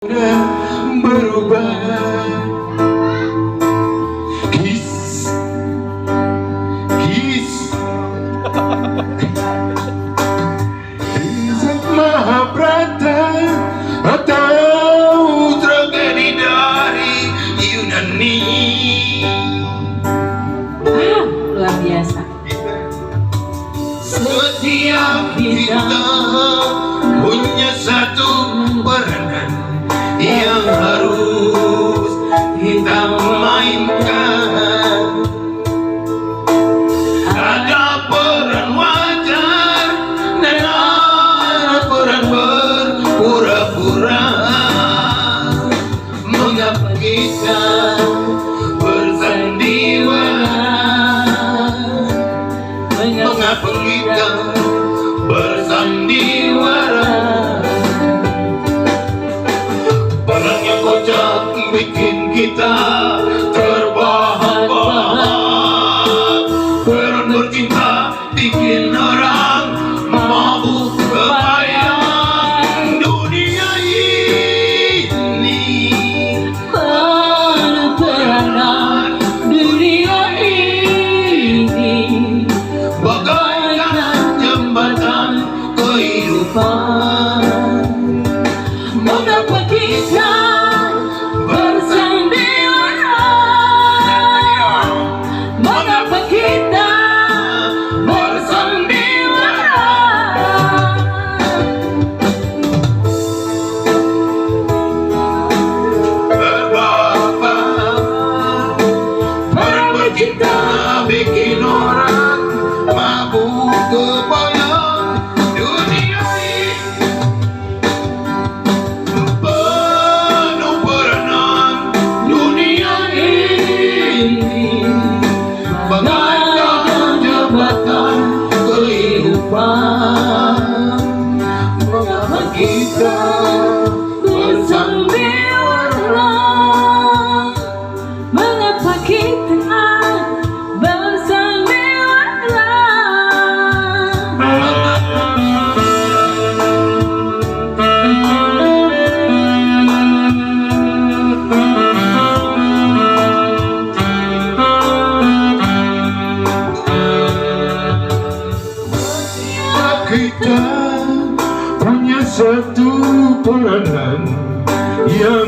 berubah. Kisah Mahabharata atau tragedi dari Yunani. Luar biasa. Setiap kita punya satu peranan yang harus kita mainkan. Ada peran wajar dan ada peran berpura-pura. Mengapa kita bersandiwara? Mengapa kita bersandiwara? Peran yang kocak bikin kita terbahak-bahak. Peran bercinta bikin orang mabuk kebayang. Dunia ini Peranan dunia ini bagaikan jembatan kehidupan. mengapa kita bersandiwara? Mengapa kita bersandiwara? Peran bercinta bikin orang mabuk kebayang. Dunia ini penuh peranan. Dunia ini bagaikan jembatan kehidupan. Mengapa kita bersandiwara? Mengapa kita bersandiwara? Kita punya satu peranan yang